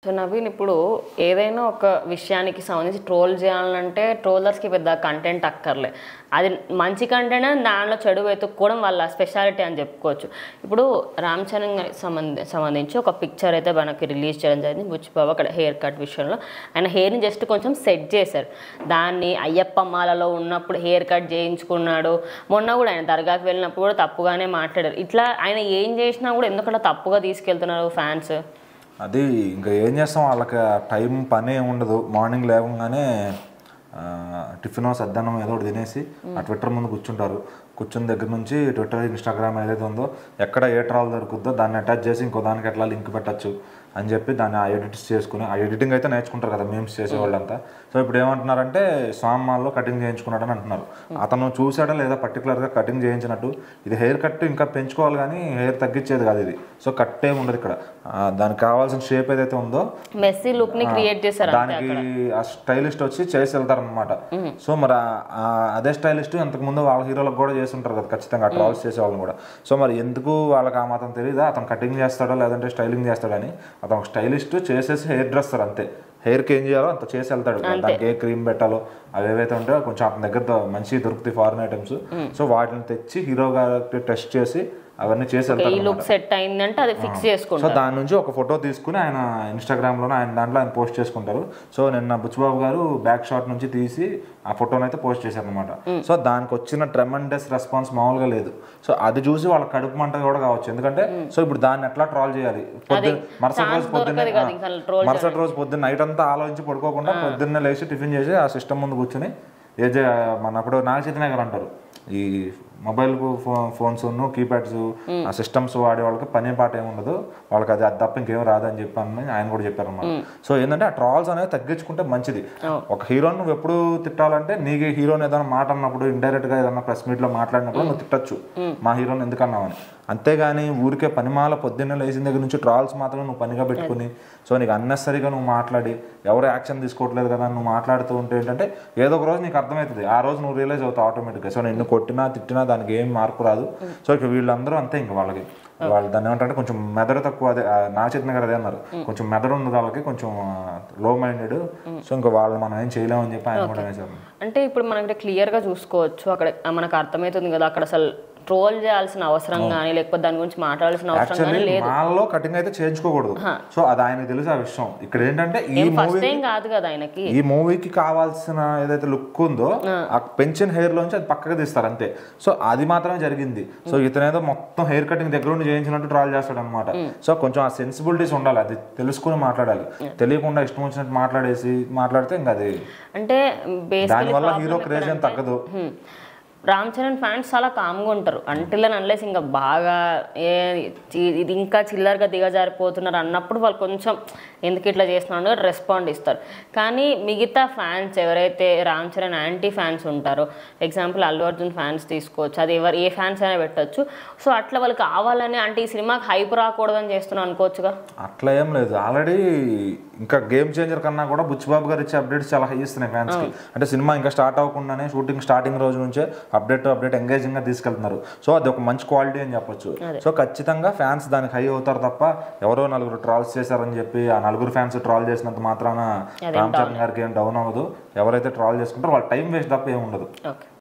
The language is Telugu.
సో నవీన్ ఇప్పుడు ఏదైనా ఒక విషయానికి సంబంధించి ట్రోల్ చేయాలంటే ట్రోలర్స్కి పెద్ద కంటెంట్ అక్కర్లే. అది మంచి కంటెంట్ దానిలో చెడు వెతుక్కోవడం వాళ్ళ స్పెషాలిటీ అని చెప్పుకోవచ్చు. ఇప్పుడు రామ్ చరణ్ సంబంధించి ఒక పిక్చర్ అయితే మనకి రిలీజ్ చేయడం జరిగింది. బుచ్చిబాబు అక్కడ హెయిర్ కట్ విషయంలో ఆయన హెయిర్ని జస్ట్ కొంచెం సెట్ చేశారు. దాన్ని అయ్యప్ప మాలలో ఉన్నప్పుడు హెయిర్ కట్ చేయించుకున్నాడు. మొన్న కూడా ఆయన దర్గాకి వెళ్ళినప్పుడు కూడా తప్పుగానే మాట్లాడారు. ఇట్లా ఆయన ఏం చేసినా కూడా ఎందుకంటే తప్పుగా తీసుకెళ్తున్నారు ఫ్యాన్స్. అది ఇంకా ఏం చేస్తాం, వాళ్ళకి టైం పని ఉండదు. మార్నింగ్ లేవగానే టిఫిన్ సద్దన్నం ఏదో ఒకటి తినేసి ఆ ట్విట్టర్ ముందు కూర్చుంటారు. కూర్చున్న దగ్గర నుంచి ట్విట్టర్, ఇన్స్టాగ్రామ్ ఏదైతే ఉందో ఎక్కడ ఏ ట్రాల్ దొరుకుద్దో దాన్ని అటాచ్ చేసి ఇంకో దానికి ఎట్లా లింక్ పెట్టచ్చు అని చెప్పి దాన్ని ఎడిట్స్ చేసుకుని ఆ ఎడిటింగ్ అయితే నేర్చుకుంటారు కదా మీమ్స్ చేసేవాళ్ళంతా. సో ఇప్పుడు ఏమంటున్నారంటే స్వామాల్లో కటింగ్ చేయించుకున్నాడని అంటున్నారు. అతను చూసాడా లేదా పర్టికులర్గా కటింగ్ చేయించినట్టు? ఇది హెయిర్ కట్ ఇంకా పెంచుకోవాలి కానీ హెయిర్ తగ్గించేది కాదు ఇది. సో కట్ ఏమి ఉండదు ఇక్కడ. దానికి కావాల్సిన షేప్ ఏదైతే ఉందో మెస్సీ లుక్ ని క్రియేట్ చేశారు. దానికి ఆ స్టైలిస్ట్ వచ్చి చేసి వెళ్తారనమాట. సో మరి అదే స్టైలిస్ట్ ఇంతకుముందు వాళ్ళ హీరోలకు కూడా చేస్తుంటారు కదా ఖచ్చితంగా ట్రాల్స్ చేసే వాళ్ళని కూడా. సో మరి ఎందుకు వాళ్ళకి ఆ మాత్రం తెలియదా అతను కటింగ్ చేస్తాడో లేదంటే స్టైలింగ్ చేస్తాడని? అతను ఒక స్టైలిస్ట్ చేసేసి హెయిర్ డ్రెస్సర్ అంతే. హెయిర్కి ఏం చేయాలో అంత చేసి వెళ్తాడు. దానికి ఏ క్రీమ్ పెట్టాలో అవి ఏవైతే ఉంటాయో కొంచెం అతని దగ్గర మంచి దొరుకుతాయి ఫారిన్ ఐటమ్స్. సో వాటిని తెచ్చి హీరో గారికి టెస్ట్ చేసి అవన్నీ చేసి వెళ్తారు. సో దాని నుంచి ఒక ఫోటో తీసుకుని ఆయన ఇన్స్టాగ్రామ్లో ఆయన దాంట్లో ఆయన పోస్ట్ చేసుకుంటారు. సో నిన్న బుచ్చిబాబు గారు బ్యాక్ షాట్ నుంచి తీసి ఆ ఫోటోని అయితే పోస్ట్ చేశారు అనమాట. సో దానికి వచ్చిన ట్రెమెండస్ రెస్పాన్స్ మామూలుగా లేదు. సో అది చూసి వాళ్ళ కడుపు మంట కూడా కావచ్చు. ఎందుకంటే సో ఇప్పుడు దాన్ని ఎట్లా ట్రాల్ చేయాలి, మరుసటి రోజు పొద్దున్న నైట్ అంతా ఆలోచించి పడుకోకుండా పొద్దున్నే లేచి టిఫిన్ చేసి ఆ సిస్టమ్ ముందు కూర్చొని మన అప్పుడు నాగ చైతన్య గారు అంటారు, ఈ మొబైల్ ఫోన్స్ కీప్యాడ్స్ ఆ సిస్టమ్స్ వాడే వాళ్ళకి పని పాట ఏమి ఉండదు, వాళ్ళకి అది తప్ప ఇంకేం రాదని చెప్పని ఆయన కూడా చెప్పారు అన్నమాట. సో ఏంటంటే ఆ ట్రాల్స్ అనేది తగ్గించుకుంటే మంచిది. ఒక హీరోని నువ్వు ఎప్పుడు తిట్టాలంటే నీకు హీరోని ఏదైనా మాట అన్నప్పుడు ఇండైరెక్ట్ గా ఏదైనా ప్రెస్ మీట్ లో మాట్లాడినప్పుడు నువ్వు తిట్టచ్చు మా హీరోని ఎందుకన్నావని. అంతేగాని ఊరికే పనిమాల పొద్దున్నే లేచిన దగ్గర నుంచి ట్రాల్స్ మాత్రం నువ్వు పనిగా పెట్టుకుని సో నీకు అన్నెసరిగా నువ్వు మాట్లాడి ఎవరు యాక్షన్ తీసుకోవట్లేదు కదా నువ్వు మాట్లాడుతూ ఉంటే ఏంటంటే ఏదో ఒక రోజు నీకు అర్థమవుతుంది. ఆ రోజు నువ్వు రియలైజ్ అవుతావు ఆటోమేటిక్గా. సో నిన్ను కొట్టినా తిట్టినా దానికి ఏం మార్పు రాదు. సో ఇక వీళ్ళందరూ అంతే, ఇంక వాళ్ళకి వాళ్ళు దాన్ని ఏమంటారంటే కొంచెం మెదడు తక్కువ. అదే నా చైతన్య గారు అదే అన్నారు, కొంచెం మెదడు ఉంది వాళ్ళకి, కొంచెం లో మైండెడ్. సో ఇంకా వాళ్ళు మనం ఏం చేయలేమని చెప్పి ఆయన కూడా అనేసారు. అంటే ఇప్పుడు మనకి క్లియర్ గా చూసుకోవచ్చు, అక్కడ మనకు అర్థమవుతుంది కదా అక్కడ అసలు ట్రోల్ చేయాల్సిన అవసరం కానీ లేకపోతే దాని గురించి మాట్లాడాల్సిన అవసరం కానీ లేదు. మాల్లో కటింగ్ అయితే చేయించుకోకూడదు. సో అది ఆయనకు తెలుసు ఆ విషయం. ఇక్కడ ఏంటంటే కాదు కదా ఆయనకి ఈ మూవీకి కావాల్సిన ఏదైతే లుక్ ఉందో ఆ పెన్షన్ హెయిర్ లోంచి అది పక్కగా తీస్తారు అంతే. సో అది మాత్రమే జరిగింది. సో ఇతనేదో మొత్తం హెయిర్ కటింగ్ దగ్గర ఉండి చేయించినట్టు ట్రాల్ చేస్తాడు అనమాట. సో కొంచెం ఆ సెన్సిబిలిటీస్ ఉండాలి, అది తెలుసుకుని మాట్లాడాలి. తెలియకుండా ఇష్టం వచ్చినట్టు మాట్లాడితే ఇంకా అది అంటే దానివల్ల హీరో క్రేజ్ ఏం తగ్గదు. రామ్ చరణ్ ఫ్యాన్స్ చాలా కామ్గా ఉంటారు అంటిల్ అండ్ అన్లెస్ ఇంకా బాగా ఇది ఇంకా చిల్లరగా దిగజారిపోతున్నారు అన్నప్పుడు వాళ్ళు కొంచెం ఎందుకు ఇట్లా చేస్తున్నారో రెస్పాండ్ ఇస్తారు. కానీ మిగతా ఫ్యాన్స్ ఎవరైతే రామ్ చరణ్ యాంటీ ఫ్యాన్స్ ఉంటారో, ఎగ్జాంపుల్ అల్లు అర్జున్ ఫ్యాన్స్ తీసుకోవచ్చు, అది ఏ ఫ్యాన్స్ అయినా పెట్టచ్చు. సో అట్లా వాళ్ళు కావాలని అంటే ఈ సినిమాకి హైప్ రాకూడదని చేస్తున్నాం అనుకోవచ్చుగా. అట్లా ఏం లేదు, ఆల్రెడీ ఇంకా గేమ్ చేంజర్ కన్నా కూడా బుచ్చిబాబు గారు ఇచ్చే అప్డేట్స్ చాలా హై ఇస్తున్నాయి ఫ్యాన్స్కి. అంటే సినిమా ఇంకా స్టార్ట్ అవ్వకుండానే షూటింగ్ స్టార్టింగ్ రోజు నుంచే అప్డేట్ ఎంగేజింగ్గా తీసుకెళ్తున్నారు. సో అది ఒక మంచి క్వాలిటీ అని చెప్పొచ్చు. సో ఖచ్చితంగా ఫ్యాన్స్ దానికి హై అవుతారు తప్ప ఎవరో నలుగురు ట్రాల్స్ చేశారని చెప్పి ఆ నలుగురు ఫ్యాన్స్ ట్రాల్ చేసినంత మాత్రాన రామ్ చరణ్ గారికి ఏం డౌన్ అవ్వదు. ఎవరైతే ట్రాల్ చేసుకుంటారో వాళ్ళ టైం వేస్ట్ తప్ప ఏమి ఉండదు.